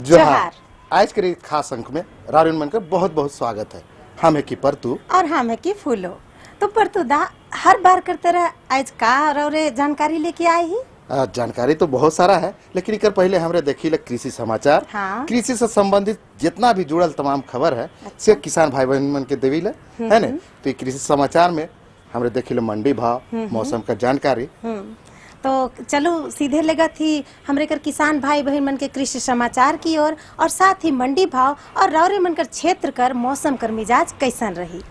जोहार। आज के खास अंक में रारून मन का बहुत बहुत स्वागत है। हम है की परतू और हम है की फूलो। तो परतू दा हर बार करते रहे, आज का रौरे जानकारी लेके आए ही। जानकारी तो बहुत सारा है, लेकिन एक पहले हमरे देखी कृषि समाचार। हाँ। कृषि से संबंधित जितना भी जुड़ल तमाम खबर है से किसान भाई बहन मन के देवी ले है न। तो कृषि समाचार में हमरे देखी मंडी भाव, मौसम का जानकारी। तो चलो सीधे लगा थी हमरे कर किसान भाई बहन मन के कृषि समाचार की ओर और साथ ही मंडी भाव और रौरे मन कर क्षेत्र कर मौसम कर मिजाज कैसन रही।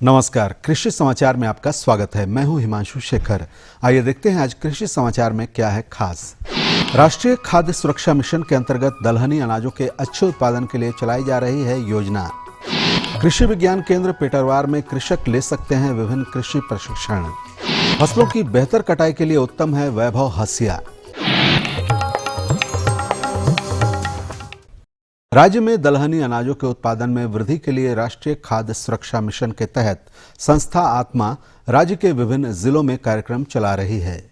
नमस्कार, कृषि समाचार में आपका स्वागत है। मैं हूं हिमांशु शेखर। आइए देखते हैं आज कृषि समाचार में क्या है खास। राष्ट्रीय खाद्य सुरक्षा मिशन के अंतर्गत दलहनी अनाजों के अच्छे उत्पादन के लिए चलाई जा रही है योजना। कृषि विज्ञान केंद्र पेटरवार में कृषक ले सकते हैं विभिन्न कृषि प्रशिक्षण। फसलों की बेहतर कटाई के लिए उत्तम है वैभव हसिया। राज्य में दलहनी अनाजों के उत्पादन में वृद्धि के लिए राष्ट्रीय खाद्य सुरक्षा मिशन के तहत संस्था आत्मा राज्य के विभिन्न जिलों में कार्यक्रम चला रही है।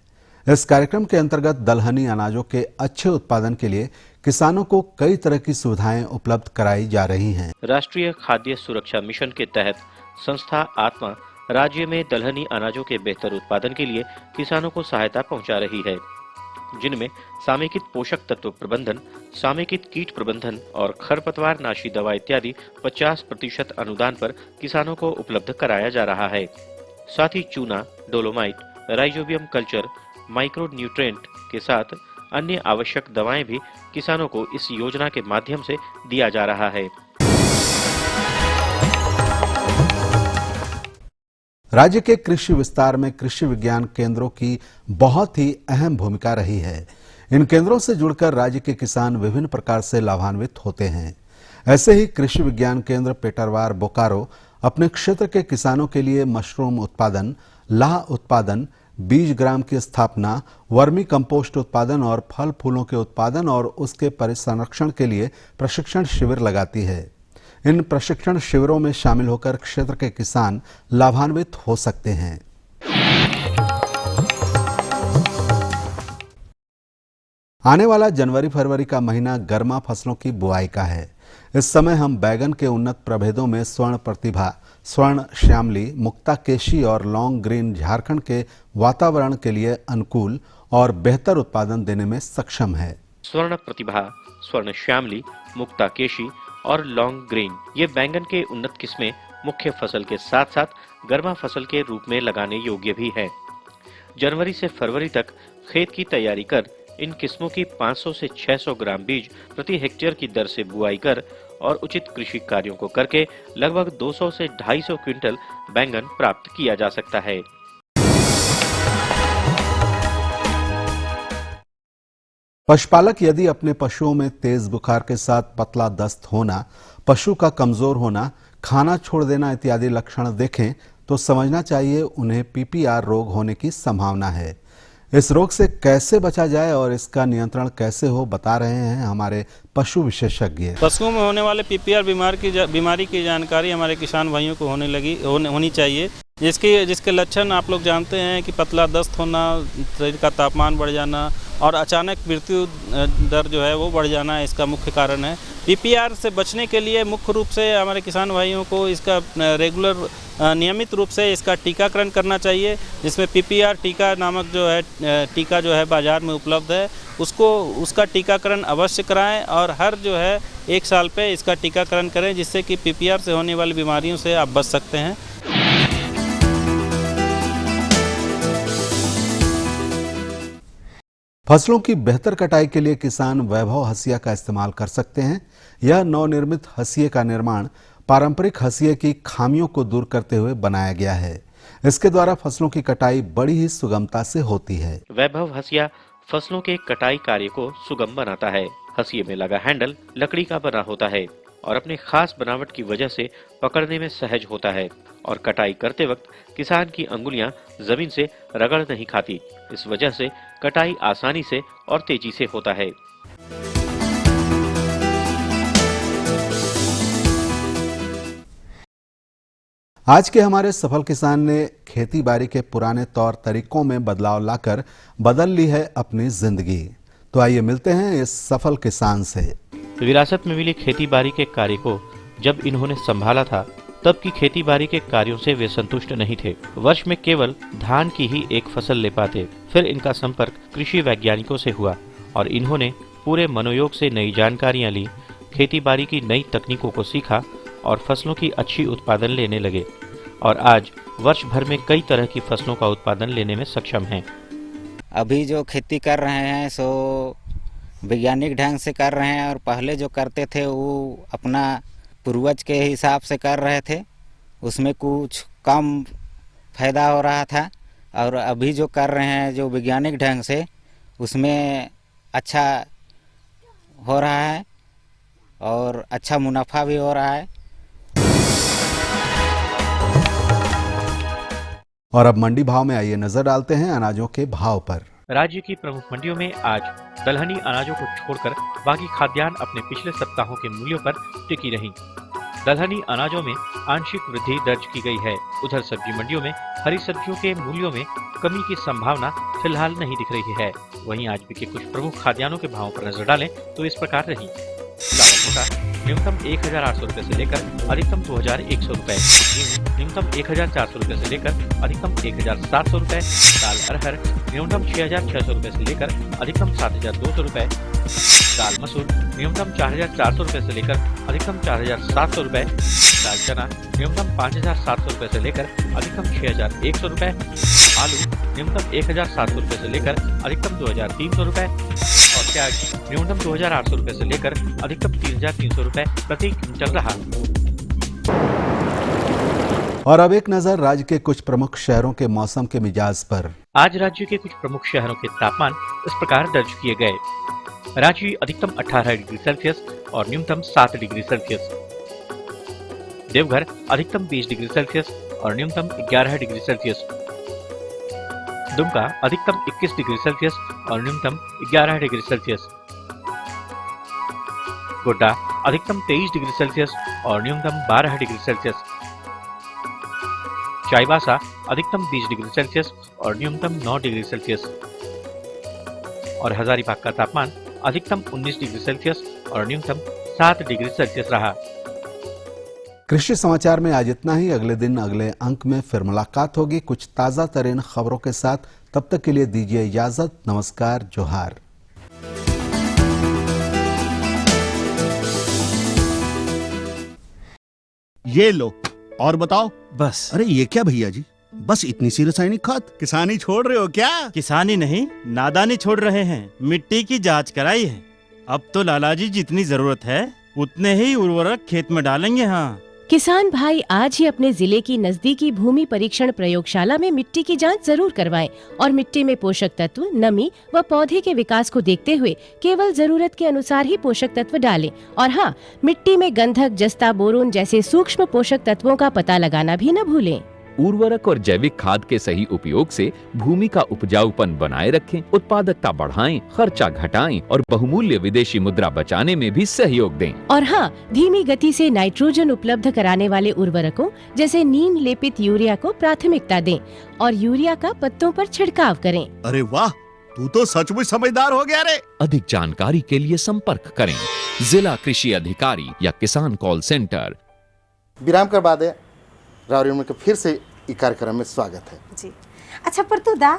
इस कार्यक्रम के अंतर्गत दलहनी अनाजों के अच्छे उत्पादन के लिए किसानों को कई तरह की सुविधाएं उपलब्ध कराई जा रही हैं। राष्ट्रीय खाद्य सुरक्षा मिशन के तहत संस्था आत्मा राज्य में दलहनी अनाजों के बेहतर उत्पादन के लिए किसानों को सहायता पहुंचा रही है, जिनमें समेकित पोषक तत्व प्रबंधन, समेकित कीट प्रबंधन और खरपतवार नाशी दवा इत्यादि 50% अनुदान पर किसानों को उपलब्ध कराया जा रहा है। साथ ही चूना, dolomite, rhizobium culture, micro nutrient के साथ अन्य आवश्यक दवाएं भी किसानों को इस योजना के माध्यम से दिया जा रहा है। राज्य के कृषि विस्तार में कृषि विज्ञान केंद्रों की बहुत ही अहम भूमिका रही है। इन केंद्रों से जुड़कर राज्य के किसान विभिन्न प्रकार से लाभान्वित होते हैं। ऐसे ही कृषि विज्ञान केंद्र पेटरवार बोकारो अपने क्षेत्र के किसानों के लिए मशरूम उत्पादन, लाह उत्पादन, बीज ग्राम की स्थापना, वर्मी कंपोस्ट उत्पादन और फल फूलों के उत्पादन और उसके परिसंरक्षण के लिए प्रशिक्षण शिविर लगाती है। इन प्रशिक्षण शिविरों में शामिल होकर क्षेत्र के किसान लाभान्वित हो सकते हैं। आने वाला जनवरी फरवरी का महीना गर्मा फसलों की बुआई का है। इस समय हम बैगन के उन्नत प्रभेदों में स्वर्ण प्रतिभा, स्वर्ण श्यामली, मुक्ता केशी और लॉन्ग ग्रीन झारखंड के वातावरण के लिए अनुकूल और बेहतर उत्पादन देने में सक्षम है। स्वर्ण प्रतिभा, स्वर्ण श्यामली, मुक्ता केशी और लॉन्ग ग्रीन ये बैंगन के उन्नत किस्में मुख्य फसल के साथ साथ गर्मा फसल के रूप में लगाने योग्य भी है। जनवरी से फरवरी तक खेत की तैयारी कर इन किस्मों की 500 से 600 ग्राम बीज प्रति हेक्टेयर की दर से बुआई कर और उचित कृषि कार्यों को करके लगभग 200 से 250 क्विंटल बैंगन प्राप्त किया जा सकता है। पशुपालक यदि अपने पशुओं में तेज बुखार के साथ पतला दस्त होना, पशु का कमजोर होना, खाना छोड़ देना इत्यादि लक्षण देखें तो समझना चाहिए उन्हें पीपीआर रोग होने की संभावना है। इस रोग से कैसे बचा जाए और इसका नियंत्रण कैसे हो बता रहे हैं हमारे पशु विशेषज्ञ। पशुओं में होने वाले पीपीआर बीमारी की जानकारी हमारे किसान भाइयों को होनी चाहिए। जिसके लक्षण आप लोग जानते हैं कि पतला दस्त होना, शरीर का तापमान बढ़ जाना और अचानक मृत्यु दर जो है वो बढ़ जाना इसका मुख्य कारण है। पीपीआर से बचने के लिए मुख्य रूप से हमारे किसान भाइयों को इसका रेगुलर नियमित रूप से इसका टीकाकरण करना चाहिए, जिसमें पीपीआर टीका नामक जो है टीका जो है बाजार में उपलब्ध है, उसका टीकाकरण अवश्य कराएं और हर जो है 1 साल पे इसका टीकाकरण करें, जिससे कि पीपीआर से होने वाली बीमारियों से आप बच सकते हैं। फसलों की बेहतर कटाई के लिए किसान वैभव हसिया का इस्तेमाल कर सकते हैं। यह नवनिर्मित हसिये का निर्माण पारंपरिक हसिये की खामियों को दूर करते हुए बनाया गया है। इसके द्वारा फसलों की कटाई बड़ी ही सुगमता से होती है। वैभव हसिया फसलों के कटाई कार्य को सुगम बनाता है। हसिये में लगा हैंडल लकड़ी का बना होता है और अपने खास बनावट की वजह से पकड़ने में सहज होता है और कटाई करते वक्त किसान की अंगुलियां जमीन से रगड़ नहीं खाती। इस वजह से कटाई आसानी से और तेजी से होता है। आज के हमारे सफल किसान ने खेती बाड़ी के पुराने तौर तरीकों में बदलाव लाकर बदल ली है अपनी जिंदगी। तो आइए मिलते हैं इस सफल किसान से। विरासत में मिली खेती बाड़ी के कार्य को जब इन्होंने संभाला था, तब की खेती बाड़ी के कार्यों से वे संतुष्ट नहीं थे। वर्ष में केवल धान की ही एक फसल ले पाते। फिर इनका संपर्क कृषि वैज्ञानिकों से हुआ और इन्होंने पूरे मनोयोग से नई जानकारियां ली, खेती बाड़ी की नई तकनीकों को सीखा और फसलों की अच्छी उत्पादन लेने लगे और आज वर्ष भर में कई तरह की फसलों का उत्पादन लेने में सक्षम हैं। अभी जो खेती कर रहे हैं सो वैज्ञानिक ढंग से कर रहे हैं और पहले जो करते थे वो अपना पूर्वज के हिसाब से कर रहे थे, उसमें कुछ कम फायदा हो रहा था। और अभी जो कर रहे हैं जो वैज्ञानिक ढंग से, उसमें अच्छा हो रहा है और अच्छा मुनाफा भी हो रहा है। और अब मंडी भाव में आइए नजर डालते हैं अनाजों के भाव पर। राज्य की प्रमुख मंडियों में आज दलहनी अनाजों को छोड़कर बाकी खाद्यान्न अपने पिछले सप्ताहों के मूल्यों पर टिकी रही। दलहनी अनाजों में आंशिक वृद्धि दर्ज की गई है। उधर सब्जी मंडियों में हरी सब्जियों के मूल्यों में कमी की संभावना फिलहाल नहीं दिख रही है। वहीं आज बिके कुछ प्रमुख खाद्यान्नों के भावों पर नजर डालें तो इस प्रकार रही। चावल मोटा न्यूनतम 1800 रुपए से लेकर अधिकतम 2100 रुपए, गेहूं न्यूनतम 1400 रुपए से लेकर अधिकतम 1700 रुपए, दाल अरहर न्यूनतम 6600 रुपए से लेकर अधिकतम 7200 रुपए, दाल मसूर न्यूनतम 4400 रुपए से लेकर अधिकतम 4700 रुपए, दाल चना न्यूनतम 5700 रुपए से लेकर अधिकतम 6100 रुपए, आलू न्यूनतम 1700 रुपए से लेकर अधिकतम 2300 रुपए और प्याज न्यूनतम 2800 रुपए से लेकर अधिकतम 3300 रुपए प्रति क्विंटल रहा। और अब एक नजर राज्य के कुछ प्रमुख शहरों के मौसम के मिजाज पर। आज राज्य के कुछ प्रमुख शहरों के तापमान इस प्रकार दर्ज किए गए। रांची अधिकतम 18 डिग्री सेल्सियस और न्यूनतम 7 डिग्री सेल्सियस। देवघर अधिकतम 20 डिग्री सेल्सियस और न्यूनतम 11 डिग्री सेल्सियस। दुमका अधिकतम 21 डिग्री सेल्सियस और न्यूनतम 11 डिग्री सेल्सियस। गोड्डा अधिकतम 23 डिग्री सेल्सियस और न्यूनतम 12 डिग्री सेल्सियस। चाईबासा अधिकतम 20 डिग्री सेल्सियस और न्यूनतम 9 डिग्री सेल्सियस। और हजारीबाग का तापमान अधिकतम 19 डिग्री सेल्सियस और न्यूनतम 7 डिग्री सेल्सियस रहा। कृषि समाचार में आज इतना ही। अगले दिन अगले अंक में फिर मुलाकात होगी कुछ ताजा तरीन खबरों के साथ। तब तक के लिए दीजिए इजाजत। नमस्कार, जोहार। ये लो और बताओ। बस। अरे ये क्या भैया जी, बस इतनी सी रासायनिक खाद? किसानी छोड़ रहे हो क्या? किसानी नहीं, नादानी छोड़ रहे हैं। मिट्टी की जांच कराई है। अब तो लाला जी जितनी जरूरत है उतने ही उर्वरक खेत में डालेंगे। हाँ, किसान भाई आज ही अपने जिले की नजदीकी भूमि परीक्षण प्रयोगशाला में मिट्टी की जांच जरूर करवाएं और मिट्टी में पोषक तत्व, नमी व पौधे के विकास को देखते हुए केवल जरूरत के अनुसार ही पोषक तत्व डालें। और हाँ, मिट्टी में गंधक, जस्ता, बोरोन जैसे सूक्ष्म पोषक तत्वों का पता लगाना भी न भूलें। उर्वरक और जैविक खाद के सही उपयोग से भूमि का उपजाऊपन बनाए रखें, उत्पादकता बढ़ाएं, खर्चा घटाएं और बहुमूल्य विदेशी मुद्रा बचाने में भी सहयोग दें। और हाँ, धीमी गति से नाइट्रोजन उपलब्ध कराने वाले उर्वरकों जैसे नीम लेपित यूरिया को प्राथमिकता दें और यूरिया का पत्तों पर छिड़काव करें। अरे वाह, तू तो सचमुच समझदार हो गया रे। अधिक जानकारी के लिए संपर्क करें जिला कृषि अधिकारी या किसान कॉल सेंटर। विराम कर बाद रावरी में फिर से इस कार्यक्रम में स्वागत है जी। अच्छा परतु दा,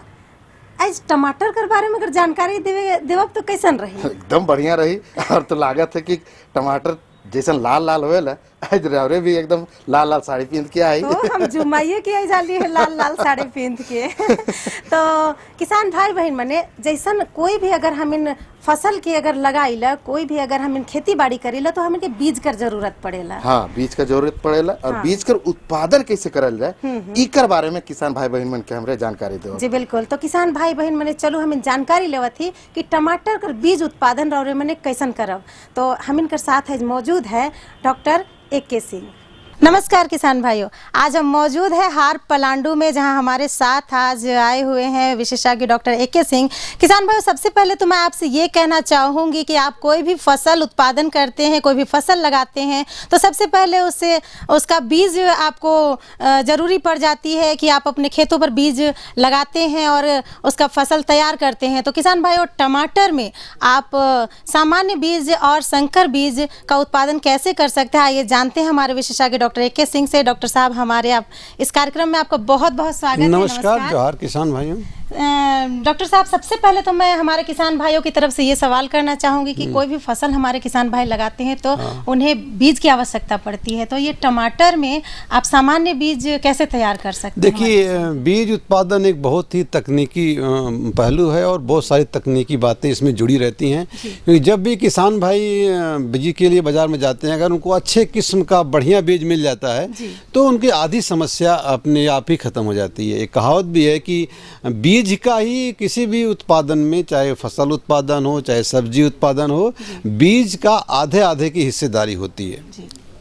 आज टमाटर के बारे में अगर जानकारी देवब तो कैसन रही? एकदम बढ़िया रही। और तो लागत है कि टमाटर जैसन लाल लाल होएला, आज रावरे भी एकदम लाल लाल साड़ी पहन के आई। तो हम जुमाइए के आई जाली है लाल लाल साड़ी पहन के। तो किसान भाई बहन मने जैसन कोई भी अगर हमिन फसल के अगर लगाईला, कोई भी अगर हमिन खेती बाड़ी करेला तो हमिन के बीज कर जरूरत पड़ेला। हाँ, बीज का जरूरत पड़ेला और बीज कर उत्पादन कैसे करल जाए इकर बारे में किसान भाई बहन मन के हमरे जानकारी दो। जी बिल्कुल। तो किसान भाई बहन मने चलो हमें जानकारी लेवत थी कि टमाटर कर बीज उत्पादन रौरे मने कैसन करब। तो हमिन कर साथ है मौजूद है डॉक्टर AK सिंह। नमस्कार किसान भाइयों, आज हम मौजूद हैं हार पलांडू में, जहां हमारे साथ आज आए हुए हैं विशेषज्ञ डॉक्टर ए.के. सिंह। किसान भाइयों, सबसे पहले तो मैं आपसे ये कहना चाहूँगी कि आप कोई भी फसल उत्पादन करते हैं, कोई भी फसल लगाते हैं, तो सबसे पहले उसका बीज आपको ज़रूरी पड़ जाती है कि आप अपने खेतों पर बीज लगाते हैं और उसका फसल तैयार करते हैं। तो किसान भाइयों, टमाटर में आप सामान्य बीज और संकर बीज का उत्पादन कैसे कर सकते हैं, आइए जानते हैं हमारे विशेषज्ञ डॉक्टर ए.के. सिंह से। डॉक्टर साहब, हमारे आप इस कार्यक्रम में आपका बहुत बहुत स्वागत है। नमस्कार, जोहार किसान भाइयों। डॉक्टर साहब, सबसे पहले तो मैं हमारे किसान भाइयों की तरफ से ये सवाल करना चाहूँगी कि कोई भी फसल हमारे किसान भाई लगाते हैं तो उन्हें बीज की आवश्यकता पड़ती है, तो ये टमाटर में आप सामान्य बीज कैसे तैयार कर सकते हैं? देखिए, बीज उत्पादन एक बहुत ही तकनीकी पहलू है और बहुत सारी तकनीकी बातें इसमें जुड़ी रहती हैं, क्योंकि जब भी किसान भाई बीज के लिए बाजार में जाते हैं, अगर उनको अच्छे किस्म का बढ़िया बीज मिल जाता है तो उनकी आधी समस्या अपने आप ही खत्म हो जाती है। एक कहावत भी है कि बीज का ही किसी भी उत्पादन में, चाहे फसल उत्पादन हो चाहे सब्जी उत्पादन हो, बीज का आधे आधे की हिस्सेदारी होती है।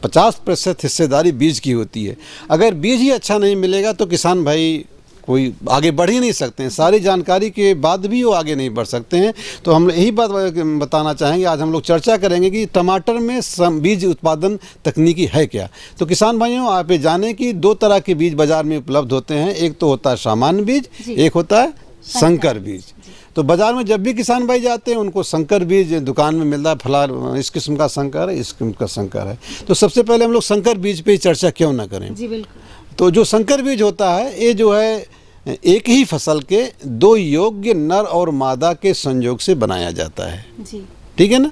50% हिस्सेदारी बीज की होती है। अगर बीज ही अच्छा नहीं मिलेगा तो किसान भाई कोई आगे बढ़ ही नहीं सकते हैं। सारी जानकारी के बाद भी वो आगे नहीं बढ़ सकते हैं। तो हम यही बात बताना चाहेंगे, आज हम लोग चर्चा करेंगे कि टमाटर में बीज उत्पादन तकनीकी है क्या। तो किसान भाइयों, आप ये जानें कि 2 तरह के बीज बाजार में उपलब्ध होते हैं। एक तो होता है सामान्य बीज, एक होता है संकर बीज। तो बाजार में जब भी किसान भाई जाते हैं उनको संकर बीज दुकान में मिलता है, फला इस किस्म का संकर है, इस किस्म का संकर है। तो सबसे पहले हम लोग संकर बीज पे चर्चा क्यों ना करें। जी बिल्कुल। तो जो संकर बीज होता है, ये जो है एक ही फसल के 2 योग्य नर और मादा के संयोग से बनाया जाता है। जी, ठीक है ना।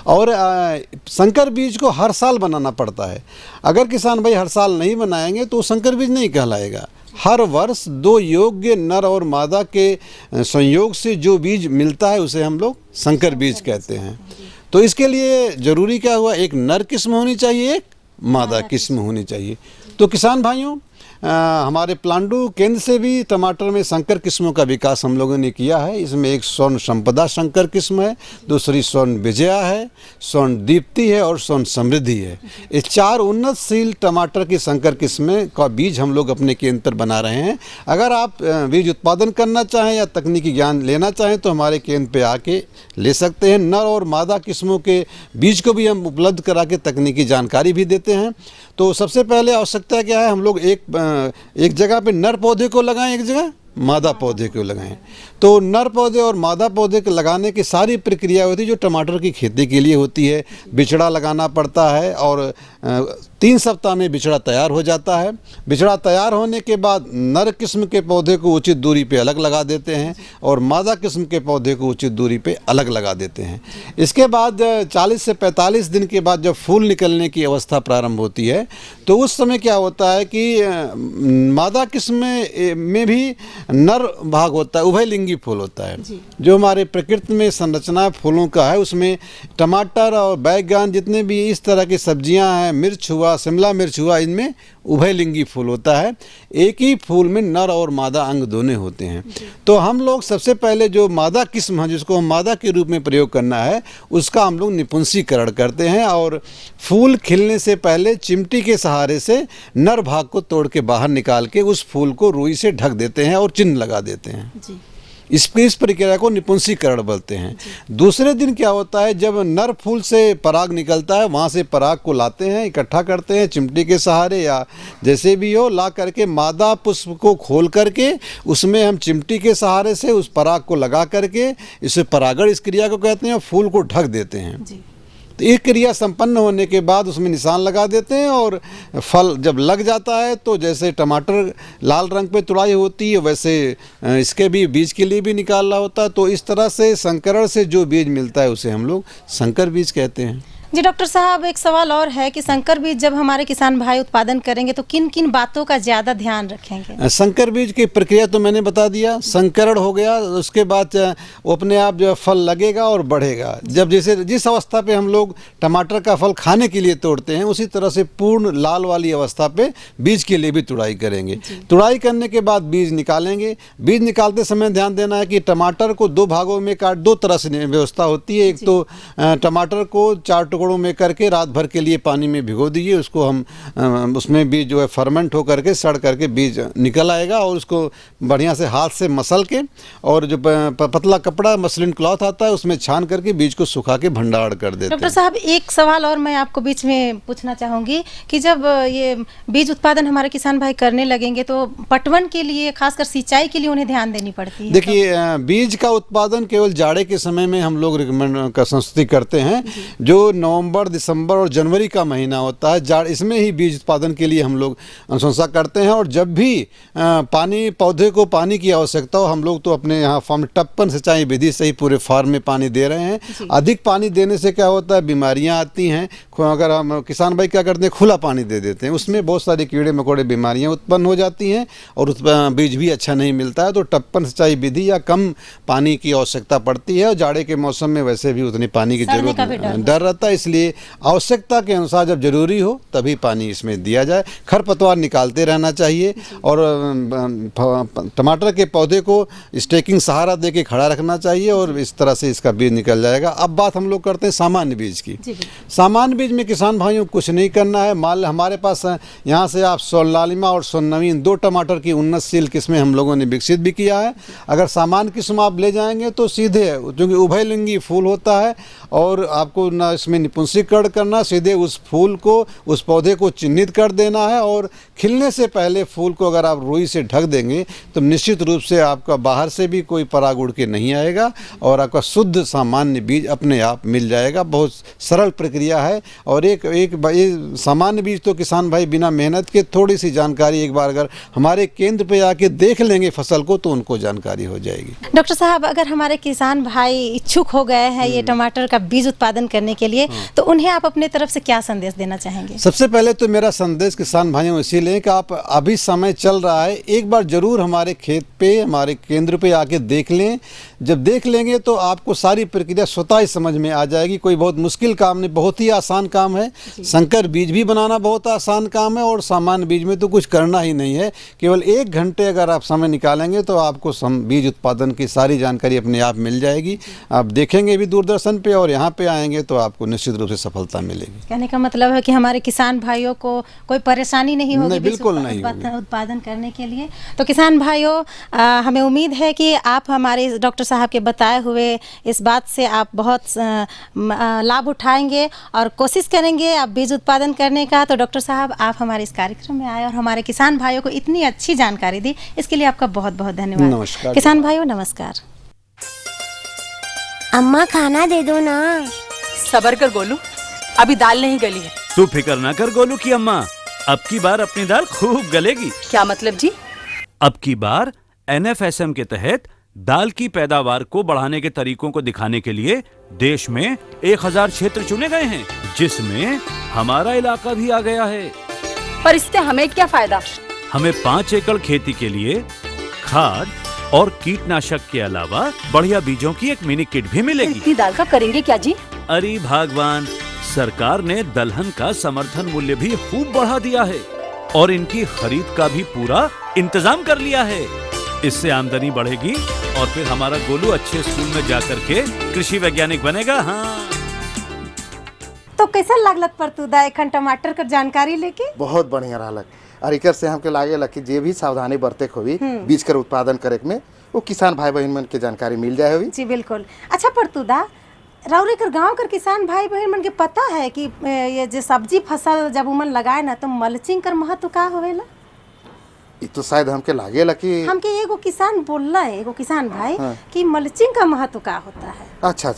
और संकर बीज को हर साल बनाना पड़ता है। अगर किसान भाई हर साल नहीं बनाएंगे तो संकर बीज नहीं कहलाएगा। हर वर्ष 2 योग्य नर और मादा के संयोग से जो बीज मिलता है उसे हम लोग संकर बीज कहते हैं। तो इसके लिए ज़रूरी क्या हुआ, एक नर किस्म होनी चाहिए, एक मादा किस्म होनी चाहिए। तो किसान भाइयों, हमारे प्लांडू केंद्र से भी टमाटर में संकर किस्मों का विकास हम लोगों ने किया है। इसमें एक स्वर्ण संपदा संकर किस्म है, दूसरी स्वर्ण विजया है, स्वर्ण दीप्ति है और स्वर्ण समृद्धि है। ये 4 उन्नतशील टमाटर की संकर किस्में का बीज हम लोग अपने केंद्र पर बना रहे हैं। अगर आप बीज उत्पादन करना चाहें या तकनीकी ज्ञान लेना चाहें तो हमारे केंद्र पे आके ले सकते हैं। नर और मादा किस्मों के बीज को भी हम उपलब्ध करा के तकनीकी जानकारी भी देते हैं। तो सबसे पहले आवश्यकता क्या है, हम लोग एक जगह पे नर पौधे को लगाएं, एक जगह मादा पौधे को लगाएं। तो नर पौधे और मादा पौधे को लगाने की सारी प्रक्रिया होती है जो टमाटर की खेती के लिए होती है। बिचड़ा लगाना पड़ता है और 3 सप्ताह में बिचड़ा तैयार हो जाता है। बिचड़ा तैयार होने के बाद नर किस्म के पौधे को उचित दूरी पे अलग लगा देते हैं और मादा किस्म के पौधे को उचित दूरी पे अलग लगा देते हैं। इसके बाद 40 से 45 दिन के बाद जब फूल निकलने की अवस्था प्रारंभ होती है तो उस समय क्या होता है कि मादा किस्म में भी नर भाग होता है, उभयलिंगी फूल होता है। जो हमारे प्रकृति में संरचना फूलों का है उसमें टमाटर और बैगन जितने भी इस तरह की सब्जियां हैं, मिर्च हुआ, शिमला मिर्च हुआ, इनमें उभयलिंगी फूल होता है। एक ही फूल में नर और मादा अंग दोनों होते हैं। तो हम लोग सबसे पहले जो मादा किस्म है जिसको हम मादा के रूप में प्रयोग करना है उसका हम लोग निपुंसीकरण करते हैं और फूल खिलने से पहले चिमटी के सहारे से नर भाग को तोड़ के बाहर निकाल के उस फूल को रुई से ढक देते हैं और चिन्ह लगा देते हैं। इस प्रक्रिया को निपुंसीकरण बोलते हैं। दूसरे दिन क्या होता है, जब नर फूल से पराग निकलता है वहाँ से पराग को लाते हैं, इकट्ठा करते हैं चिमटी के सहारे या जैसे भी हो, ला करके मादा पुष्प को खोल करके उसमें हम चिमटी के सहारे से उस पराग को लगा करके, इसे परागण इस क्रिया को कहते हैं, फूल को ढक देते हैं। तो ये क्रिया संपन्न होने के बाद उसमें निशान लगा देते हैं और फल जब लग जाता है तो जैसे टमाटर लाल रंग पे तुड़ाई होती है वैसे इसके भी बीज के लिए भी निकालना होता है। तो इस तरह से संकरण से जो बीज मिलता है उसे हम लोग संकर बीज कहते हैं। जी डॉक्टर साहब, एक सवाल और है कि संकर बीज जब हमारे किसान भाई उत्पादन करेंगे तो किन किन बातों का ज़्यादा ध्यान रखेंगे? संकर बीज की प्रक्रिया तो मैंने बता दिया, संकरण हो गया, उसके बाद वो अपने आप जो फल लगेगा और बढ़ेगा। जब जैसे जिस अवस्था पे हम लोग टमाटर का फल खाने के लिए तोड़ते हैं उसी तरह से पूर्ण लाल वाली अवस्था पे बीज के लिए भी तुड़ाई करेंगे। तुड़ाई करने के बाद बीज निकालेंगे। बीज निकालते समय ध्यान देना है कि टमाटर को 2 भागों में काट, 2 तरह से व्यवस्था होती है। एक तो टमाटर को 4 टुकड़ों में करके रात भर के लिए पानी में भिगो दीजिए। उसको हम उसमें बीज जो है फर्मेंट हो करके सड़ करके बीज निकल आएगा, और उसको बढ़िया से हाथ से मसल के और जो पतला कपड़ा मसलिन क्लॉथ आता है उसमें छान करके बीज को सुखा के भंडारण कर देते हैं। डॉक्टर साहब, एक सवाल और मैं आपको बीच में पूछना चाहूँगी कि जब ये बीज उत्पादन हमारे किसान भाई करने लगेंगे तो पटवन के लिए, खासकर सिंचाई के लिए उन्हें ध्यान देनी पड़ती है। देखिए, बीज का उत्पादन केवल जाड़े के समय में हम लोग रिकमेंड का संस्तुति करते हैं, जो नवंबर, दिसंबर और जनवरी का महीना होता है, जाड़, इसमें ही बीज उत्पादन के लिए हम लोग अनुशंसा करते हैं। और जब भी पानी, पौधे को पानी की आवश्यकता हो, हम लोग तो अपने यहाँ फार्म टप्पन सिंचाई विधि से ही पूरे फार्म में पानी दे रहे हैं। अधिक पानी देने से क्या होता है, बीमारियां आती हैं। अगर हम किसान भाई क्या करते हैं, खुला पानी दे देते हैं, उसमें बहुत सारी कीड़े मकोड़े बीमारियां उत्पन्न हो जाती हैं और बीज भी अच्छा नहीं मिलता है। तो टप्पन सिंचाई विधि या कम पानी की आवश्यकता पड़ती है, और जाड़े के मौसम में वैसे भी उतनी पानी की जरूरत डर रहता है, इसलिए आवश्यकता के अनुसार जब जरूरी हो तभी पानी इसमें दिया जाए। खरपतवार निकालते रहना चाहिए, और टमाटर के पौधे को स्टेकिंग सहारा दे के खड़ा रखना चाहिए, और इस तरह से इसका बीज निकल जाएगा। अब बात हम लोग करते हैं सामान्य बीज की। सामान्य बीज में किसान भाइयों को कुछ नहीं करना है। मान हमारे पास यहाँ से आप सोनालिमा और सोननवीन 2 टमाटर की उन्नतशील किस्में हम लोगों ने विकसित भी किया है। अगर सामान्य किस्म आप ले जाएंगे तो सीधे, क्योंकि उभयलिंगी फूल होता है और आपको ना इसमें निपुंसीकरण करना, सीधे उस फूल को, उस पौधे को चिन्हित कर देना है, और खिलने से पहले फूल को अगर आप रुई से ढक देंगे तो निश्चित रूप से आपका बाहर से भी कोई पराग उड़ के नहीं आएगा और आपका शुद्ध सामान्य बीज अपने आप मिल जाएगा। बहुत सरल प्रक्रिया है। और एक सामान्य बीज तो किसान भाई बिना मेहनत के, थोड़ी सी जानकारी एक बार अगर हमारे केंद्र पे आके देख लेंगे फसल को तो उनको जानकारी हो जाएगी। डॉक्टर साहब, अगर हमारे किसान भाई इच्छुक हो गए हैं ये टमाटर का बीज उत्पादन करने के लिए, तो उन्हें आप अपने तरफ से क्या संदेश देना चाहेंगे? सबसे पहले तो मेरा संदेश किसान भाइयों इसीलिए कि आप, अभी समय चल रहा है, एक बार जरूर हमारे खेत पे, हमारे केंद्र पे आके देख लें। जब देख लेंगे तो आपको सारी प्रक्रिया स्वतः ही समझ में आ जाएगी। कोई बहुत मुश्किल काम नहीं, बहुत ही आसान काम है। संकर बीज भी बनाना बहुत आसान काम है, और सामान्य बीज में तो कुछ करना ही नहीं है। केवल 1 घंटे अगर आप समय निकालेंगे तो आपको बीज उत्पादन की सारी जानकारी अपने आप मिल जाएगी। आप देखेंगे भी दूरदर्शन पे, और यहाँ पे आएंगे तो आपको निश्चित रूप से सफलता मिलेगी। कहने का मतलब है कि हमारे किसान भाइयों को कोई परेशानी नहीं होगी बिल्कुल नहीं उत्पादन करने के लिए। तो किसान भाइयों, हमें उम्मीद है कि आप हमारे डॉक्टर साहब के बताए हुए इस बात से आप बहुत लाभ उठाएंगे और कोशिश करेंगे आप बीज उत्पादन करने का। तो डॉक्टर साहब, आप हमारे इस कार्यक्रम में आए और हमारे किसान भाइयों को इतनी अच्छी जानकारी दी, इसके लिए आपका बहुत बहुत धन्यवाद। नमस्कार किसान भाइयों, नमस्कार। अम्मा, खाना दे दो ना। सबर कर गोलू, अभी दाल नहीं गली है। तू फिक्र ना कर गोलू की अम्मा, अब की बार अपनी दाल खूब गलेगी। क्या मतलब जी? अब की बार NFSM के तहत दाल की पैदावार को बढ़ाने के तरीकों को दिखाने के लिए देश में 1000 क्षेत्र चुने गए हैं, जिसमें हमारा इलाका भी आ गया है। पर इससे हमें क्या फायदा? हमें 5 एकड़ खेती के लिए खाद और कीटनाशक के अलावा बढ़िया बीजों की एक मिनी किट भी मिलेगी। इतनी दाल का करेंगे क्या जी? अरे भगवान, सरकार ने दलहन का समर्थन मूल्य भी खूब बढ़ा दिया है और इनकी खरीद का भी पूरा इंतजाम कर लिया है। इससे आमदनी बढ़ेगी और फिर हमारा गोलू अच्छे स्कूल में जाकर के कृषि वैज्ञानिक बनेगा। हाँ, तो कैसा लागलत परतुदा एखन टमाटर का जानकारी लेके? बहुत बढ़िया रहलक। और एकर से हमके लागेला कि जे भी सावधानी बरते होवी बीज कर उत्पादन करे में, वो किसान भाई बहन मन के जानकारी मिल जाए होवी। जी बिल्कुल। अच्छा परतुदा, राउरे कर गांव कर किसान भाई बहन मन के पता है कि ये जो सब्जी फसल जब उमन लगाए ना तो मल्चिंग कर महत्व का होवेला? ये तो शायद हमके लागेला कि हमके एगो किसान बोलला है, एगो किसान भाई कि मल्चिंग का महत्व का होता है। अच्छा,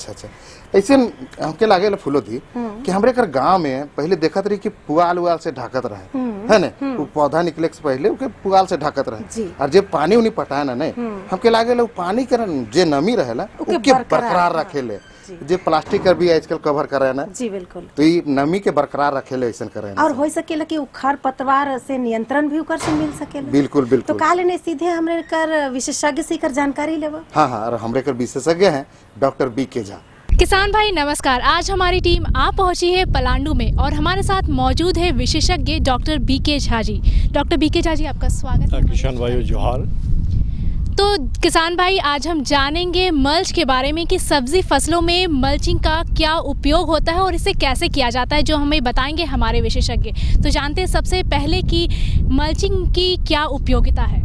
ऐसे हमके लागेला फूलो दी कि हमरे कर गांव में पहले देखत रही कि पुआल उआल से ढकत रहे, है ना, वो पौधा निकले से पहले उके पुआल से ढकत रहे। और जब पानी उनी पटाए ना, नहीं हमके लागेला पानी के जे नमी रहेला उके बरकरार रखेले। जे प्लास्टिक कर भी आजकल कवर करे ना, जी बिल्कुल, तो ये नमी के बरकरार रखेले ऐसा करे और हो सकेला कि खर पतवार से नियंत्रण भी उकर से मिल सकेला। बिल्कुल बिल्कुल। तो काले ने सीधे हमरे कर विशेषज्ञ से कर जानकारी लेवा। हाँ, और हमरे कर विशेषज्ञ हैं डॉक्टर BK झा। किसान भाई नमस्कार। आज हमारी टीम आ पहुंची है पलांडू में और हमारे साथ मौजूद है विशेषज्ञ doctor BK Jha ji. Doctor BK Jha ji, आपका स्वागत है। किसान भाइयों जोहार। तो किसान भाई आज हम जानेंगे मल्च के बारे में कि सब्जी फसलों में मल्चिंग का क्या उपयोग होता है और इसे कैसे किया जाता है, जो हमें बताएंगे हमारे विशेषज्ञ। तो जानते हैं सबसे पहले कि मल्चिंग की क्या उपयोगिता है।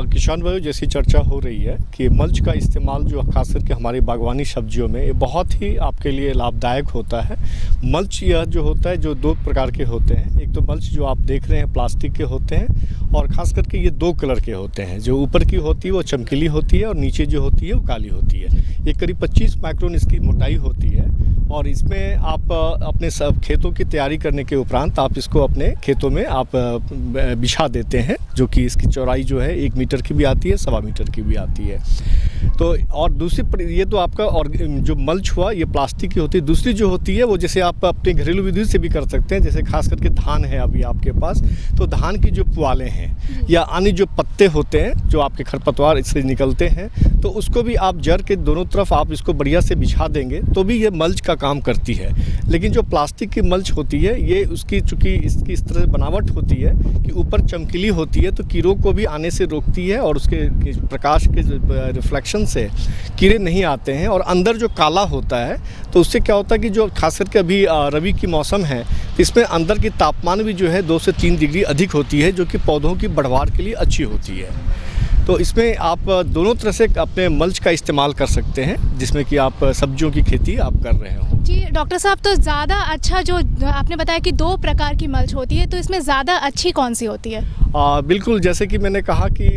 किसान भाइयों, जैसी चर्चा हो रही है कि मल्च का इस्तेमाल जो खास करके हमारी बागवानी सब्जियों में ये बहुत ही आपके लिए लाभदायक होता है। मल्च यह जो होता है जो 2 प्रकार के होते हैं। एक तो मल्च जो आप देख रहे हैं प्लास्टिक के होते हैं और ख़ास करके ये 2 कलर के होते हैं। जो ऊपर की होती है वो चमकीली होती है और नीचे जो होती है वो काली होती है। ये करीब 25 माइक्रोन इसकी मोटाई होती है और इसमें आप अपने सब खेतों की तैयारी करने के उपरांत आप इसको अपने खेतों में आप बिछा देते हैं, जो कि इसकी चौड़ाई जो है 1 मीटर की भी आती है, 1.25 मीटर की भी आती है। तो और दूसरी ये तो आपका और जो मल्च हुआ ये प्लास्टिक की होती है। दूसरी जो होती है वो जैसे आप अपने घरेलू विधि से भी कर सकते हैं। जैसे खास करके धान है अभी आपके पास, तो धान की जो पुआलें हैं या अन्य जो पत्ते होते हैं जो आपके खरपतवार इससे निकलते हैं, तो उसको भी आप जड़ के दोनों तरफ आप इसको बढ़िया से बिछा देंगे तो भी ये मल्च का काम करती है। लेकिन जो प्लास्टिक की मल्च होती है ये उसकी चूँकि इसकी इस तरह बनावट होती है कि ऊपर चमकीली होती है तो कीड़ों को भी आने से रोकती है और उसके प्रकाश के रिफ्लेक्शन से कीड़े नहीं आते हैं। और अंदर जो काला होता है तो उससे क्या होता है कि जो खास करके अभी रबी की मौसम है तो इसमें अंदर की तापमान भी जो है 2 से 3 डिग्री अधिक होती है, जो कि पौधों की बढ़वार के लिए अच्छी होती है। तो इसमें आप दोनों तरह से अपने मल्च का इस्तेमाल कर सकते हैं, जिसमें कि आप सब्जियों की खेती आप कर रहे हो। जी डॉक्टर साहब, तो ज़्यादा अच्छा जो आपने बताया कि 2 प्रकार की मल्च होती है, तो इसमें ज़्यादा अच्छी कौन सी होती है? बिल्कुल, जैसे कि मैंने कहा कि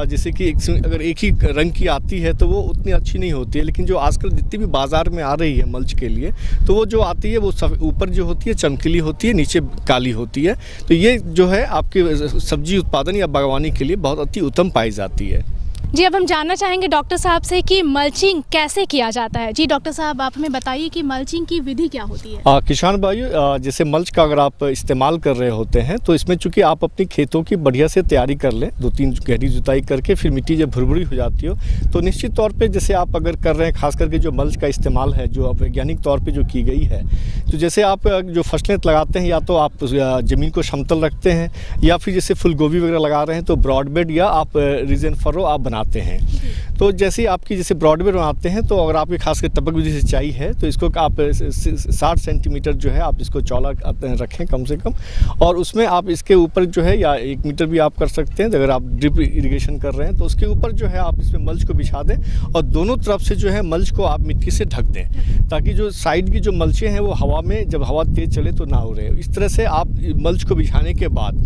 जैसे कि अगर एक ही रंग की आती है तो वो उतनी अच्छी नहीं होती है। लेकिन जो आजकल जितनी भी बाज़ार में आ रही है मल्च के लिए, तो वो जो आती है वो ऊपर जो होती है चमकीली होती है, नीचे काली होती है। तो ये जो है आपके सब्जी उत्पादन या बागवानी के लिए बहुत अति उत्तम पाई जाती है। जी, अब हम जानना चाहेंगे डॉक्टर साहब से कि मल्चिंग कैसे किया जाता है। जी डॉक्टर साहब, आप हमें बताइए कि मल्चिंग की विधि क्या होती है। किसान भाइयों, जैसे मल्च का अगर आप इस्तेमाल कर रहे होते हैं तो इसमें चूंकि आप अपनी खेतों की बढ़िया से तैयारी कर लें, 2-3 गहरी जुताई करके फिर मिट्टी जब भुरभुरी हो जाती हो तो निश्चित तौर पर जैसे आप अगर कर रहे हैं, खास करके जो मल्च का इस्तेमाल है जो वैज्ञानिक तौर पर जो की गई है, तो जैसे आप जो फसलें लगाते हैं या तो आप ज़मीन को समतल रखते हैं या फिर जैसे फूल गोभी वगैरह लगा रहे हैं तो ब्रॉडबेड या आप रीजन फरो आप बनाते हैं। तो जैसे आपकी जैसे ब्रॉडबेड बनाते हैं तो अगर आपकी खास कर टपक विधि से सिंचाई है तो इसको आप 60 सेंटीमीटर जो है आप इसको चौड़ा रखें कम से कम, और उसमें आप इसके ऊपर जो है या 1 मीटर भी आप कर सकते हैं। अगर आप ड्रिप इरिगेशन कर रहे हैं तो उसके ऊपर जो है आप इसमें मल्च को बिछा दें और दोनों तरफ से जो है मल्च को आप मिट्टी से ढक दें, ताकि जो साइड की जो मल्चें हैं वो हवा में जब हवा तेज़ चले तो ना उड़े। इस तरह से आप मल्च को बिछाने के बाद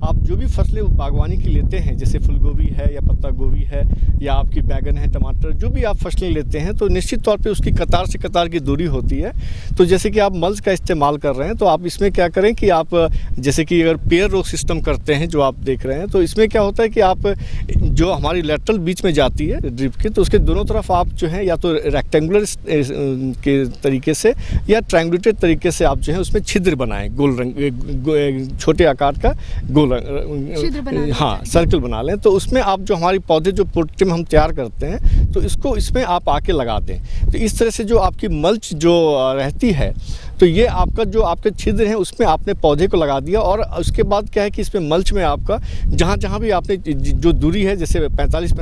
आप जो भी फसलें बागवानी की लेते हैं, जैसे फूलगोभी है या पत्ता गोभी है या आपकी बैगन है, टमाटर, जो भी आप फसलें लेते हैं तो निश्चित तौर पे उसकी कतार से कतार की दूरी होती है। तो जैसे कि आप मल्च का इस्तेमाल कर रहे हैं तो आप इसमें क्या करें कि आप जैसे कि अगर पेयर रो सिस्टम करते हैं जो आप देख रहे हैं, तो इसमें क्या होता है कि आप जो हमारी लेटरल बीच में जाती है ड्रिप की, तो उसके दोनों तरफ आप जो है या तो रेक्टेंगुलर के तरीके से या ट्रायंगुलेटेड तरीके से आप जो है उसमें छिद्र बनाएं, गोल रंग छोटे आकार का गोल हाँ सर्कल बना लें। तो उसमें आप जो हमारी पौधे जो पोल्ट्री में हम तैयार करते हैं तो इसको इसमें आप आके लगा दें। तो इस तरह से जो आपकी मल्च जो रहती है तो ये आपका जो आपके छिद्र हैं उसमें आपने पौधे को लगा दिया, और उसके बाद क्या है कि इसमें मल्च में आपका जहाँ भी आपने जो दूरी है जैसे 45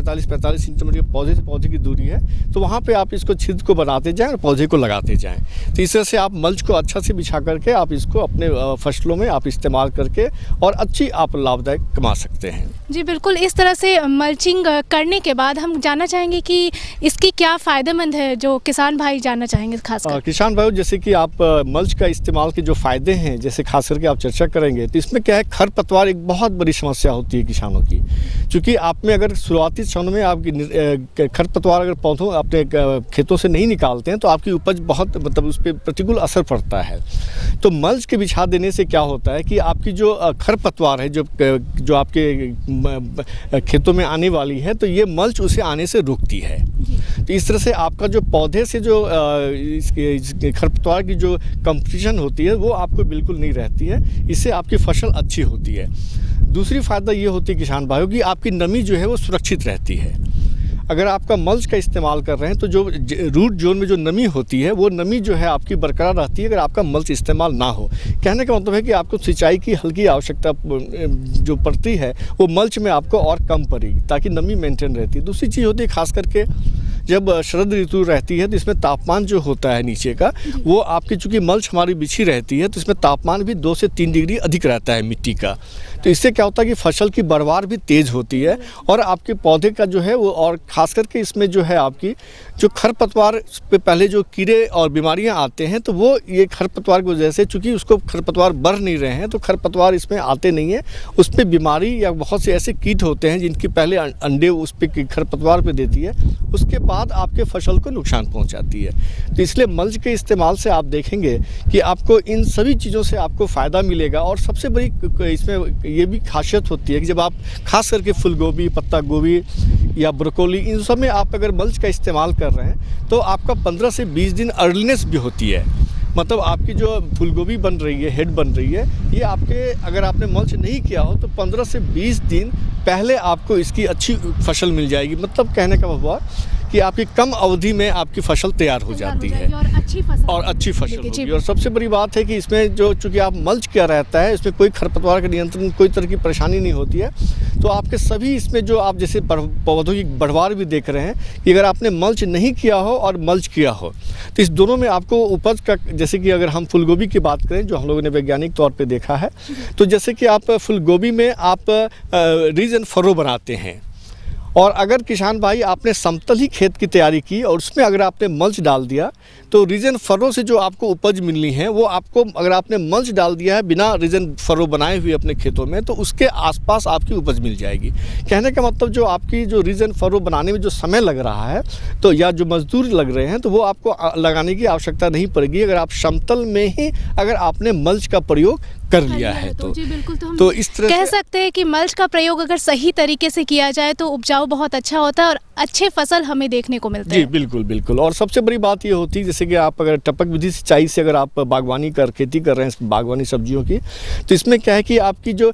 सेंटीमीटर पौधे से पौधे की दूरी है तो वहाँ पे आप इसको छिद्र को बनाते जाएं और पौधे को लगाते जाएं। तो इस तरह से आप मल्च को अच्छा से बिछा करके आप इसको अपने फसलों में आप इस्तेमाल करके और अच्छी आप लाभदायक कमा सकते हैं। जी बिल्कुल, इस तरह से मल्चिंग करने के बाद हम जानना चाहेंगे कि इसकी क्या फ़ायदेमंद है, जो किसान भाई जानना चाहेंगे खासकर। किसान भाई, जैसे कि आप मल्च का इस्तेमाल के जो फ़ायदे हैं जैसे खास करके आप चर्चा करेंगे तो इसमें क्या है, खरपतवार एक बहुत बड़ी समस्या होती है किसानों की। क्योंकि आप में अगर शुरुआती क्षणों में आपकी खरपतवार अगर पौधों अपने खेतों से नहीं निकालते हैं तो आपकी उपज बहुत मतलब उस पर प्रतिकूल असर पड़ता है। तो मल्च के बिछा देने से क्या होता है कि आपकी जो खरपतवार है जो आपके खेतों में आने वाली है तो ये मल्च उसे आने से रोकती है। तो इस तरह से आपका जो पौधे से जो इसके खरपतवार की जो कंपटीशन होती है वो आपको बिल्कुल नहीं रहती है। इससे आपकी फसल अच्छी होती है। दूसरी फ़ायदा ये होती है किसान भाइयों की आपकी नमी जो है वो सुरक्षित रहती है। अगर आपका मल्च का इस्तेमाल कर रहे हैं तो जो रूट जोन में जो नमी होती है वो नमी जो है आपकी बरकरार रहती है अगर आपका मल्च इस्तेमाल ना हो। कहने का मतलब है कि आपको सिंचाई की हल्की आवश्यकता जो पड़ती है वो मल्च में आपको और कम पड़ेगी ताकि नमी मेंटेन रहती है। दूसरी चीज़ होती है खास करके जब शरद ऋतु रहती है तो इसमें तापमान जो होता है नीचे का वो आपकी चूँकि मल्च हमारी बिछी रहती है तो इसमें तापमान भी 2 से 3 डिग्री अधिक रहता है मिट्टी का। तो इससे क्या होता है कि फसल की बढ़वार भी तेज़ होती है और आपके पौधे का जो है वो, और ख़ास करके इसमें जो है आपकी जो खरपतवार पे पहले जो कीड़े और बीमारियां आते हैं तो वो ये खरपतवार की वजह से, चूँकि उसको खरपतवार बढ़ नहीं रहे हैं तो खरपतवार इसमें आते नहीं हैं, उस पर बीमारी या बहुत से ऐसे कीट होते हैं जिनकी पहले अंडे उस पर खरपतवार पे देती है, उसके बाद आपके फसल को नुकसान पहुँचाती है। तो इसलिए मल्च के इस्तेमाल से आप देखेंगे कि आपको इन सभी चीज़ों से आपको फ़ायदा मिलेगा। और सबसे बड़ी इसमें ये भी खासियत होती है कि जब आप खास करके फूलगोभी, पत्ता गोभी या ब्रोकोली इन सब में आप अगर मल्च का इस्तेमाल कर रहे हैं तो आपका 15 से 20 दिन अर्लीनेस भी होती है। मतलब आपकी जो फूलगोभी बन रही है, हेड बन रही है, ये आपके अगर आपने मल्च नहीं किया हो तो 15 से 20 दिन पहले आपको इसकी अच्छी फसल मिल जाएगी। मतलब कहने का मतलब कि आपकी कम अवधि में आपकी फसल तैयार हो जाती है और अच्छी फसल होगी। और सबसे बड़ी बात है कि इसमें जो चूँकि आप मल्च किया रहता है इसमें कोई खरपतवार का नियंत्रण, कोई तरह की परेशानी नहीं होती है। तो आपके सभी इसमें जो आप जैसे पौधों की बढ़वार भी देख रहे हैं कि अगर आपने मल्च नहीं किया हो और मल्च किया हो तो इस दोनों में आपको उपज का, जैसे कि अगर हम फूलगोभी की बात करें जो हम लोगों ने वैज्ञानिक तौर पे देखा है, तो जैसे कि आप फूलगोभी में आप रीज एंड फरो बनाते हैं और अगर किसान भाई आपने समतल ही खेत की तैयारी की और उसमें अगर आपने मल्च डाल दिया तो रीजन फरो से जो आपको उपज मिलनी है वो आपको, अगर आपने मल्च डाल दिया है बिना रीजन फरो बनाए हुए अपने खेतों में तो उसके आसपास आपकी उपज मिल जाएगी। कहने का मतलब जो आपकी जो रीजन फरो बनाने में जो समय लग रहा है तो या जो मजदूर लग रहे हैं तो वो आपको लगाने की आवश्यकता नहीं पड़ेगी अगर आप समतल में ही अगर आपने मल्च का प्रयोग कर लिया है तो। जी बिल्कुल, तो इस तरह कह सकते हैं कि मल्च का प्रयोग अगर सही तरीके से किया जाए तो उपजाऊ बहुत अच्छा होता है और अच्छे फसल हमें देखने को मिलते हैं। जी बिल्कुल बिल्कुल। और सबसे बड़ी बात ये होती है जैसे कि आप अगर टपक विधि सिंचाई से अगर आप बागवानी खेती कर रहे हैं बागवानी सब्जियों की, तो इसमें क्या है कि आपकी जो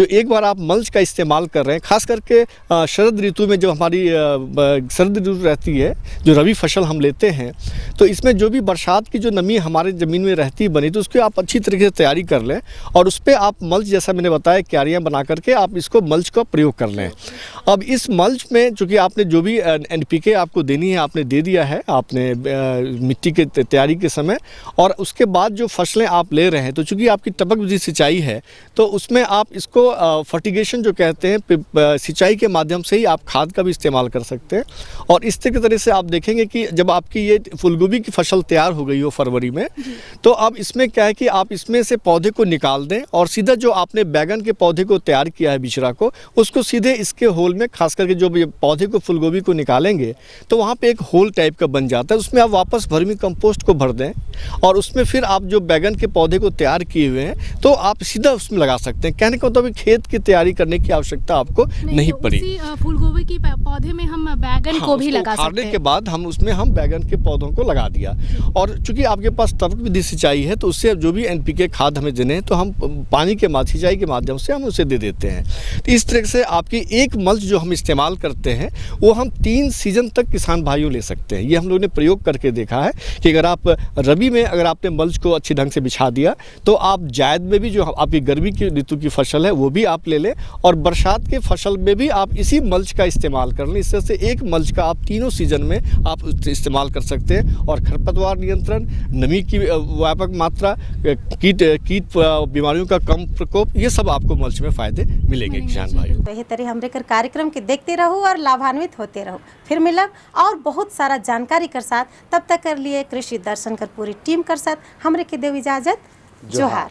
एक बार आप मल्च का इस्तेमाल कर रहे हैं, खास करके शरद ऋतु में जो हमारी शरद ऋतु रहती है जो रबी फसल हम लेते हैं, तो इसमें जो भी बरसात की जो नमी हमारे ज़मीन में रहती है बनी तो उसकी आप अच्छी तरीके से तैयारी कर लें और उस पर आप मल्च, जैसा मैंने बताया, क्यारियाँ बना करके आप इसको मल्च का प्रयोग कर लें। अब इस मल्च में चूँकि आपने जो भी NPK आपको देनी है आपने दे दिया है आपने मिट्टी के तैयारी के समय, और उसके बाद जो फसलें आप ले रहे हैं तो चूँकि आपकी टपक विधि सिंचाई है तो उसमें आप इसको फर्टिगेशन जो कहते हैं सिंचाई के माध्यम से ही आप खाद का भी इस्तेमाल कर सकते हैं। और इस तरह से आप देखेंगे कि जब आपकी ये फूलगोभी की फसल तैयार हो गई हो फरवरी में, तो अब इसमें क्या है कि आप इसमें से पौधे को निकाल दें और सीधा जो आपने बैगन के पौधे को तैयार किया है बिचरा को, उसको सीधे इसके होल में, खास करके जो पौधे को फूलगोभी को निकालेंगे तो वहाँ पे एक होल टाइप का बन जाता है, उसमें आप वापस वर्मी कंपोस्ट को भर दें और उसमें फिर आप जो बैगन के पौधे को तैयार किए हुए हैं तो आप सीधा उसमें लगा सकते हैं। कहने का मतलब खेत की तैयारी करने की आवश्यकता आपको नहीं पड़ी। फूलगोभी की पौधे में हम बैगन को भी लगा सकते हैं। के बाद हम उसमें बैगन के पौधों को लगा दिया और चूंकि आपके पास टपक विधि सिंचाई है तो उससे जो भी NPK खाद हमें देने तो हम पानी के सिंचाई के माध्यम से हम उसे दे देते हैं। तो इस तरह से आपकी एक मल्च जो हम इस्तेमाल करते हैं वो हम 3 सीजन तक किसान भाइयों ले सकते हैं। ये हम लोगों ने प्रयोग करके देखा है कि अगर आप रबी में अगर आपने मल्च को अच्छे ढंग से बिछा दिया तो आप जायद में भी जो आपकी गर्मी की ऋतु की फसल है वो भी आप ले लें और बरसात के फसल में भी आप इसी मल्च का इस्तेमाल कर लें। इस तरह से एक मल्च का आप तीनों सीजन में आप इस्तेमाल कर सकते हैं और खरपतवार नियंत्रण, नमी की व्यापक मात्रा, कीट बीमारियों का कम प्रकोप, ये सब आपको मल्च में फायदे मिलेंगे किसान भाइयों। बेहतरी हमरे कर कार्यक्रम के देखते रहो और लाभान्वित होते रहो। फिर मिलब और बहुत सारा जानकारी कर साथ, तब तक कर लिए कृषि दर्शन कर पूरी टीम कर साथ हमरे के देव इजाजत। जोहार।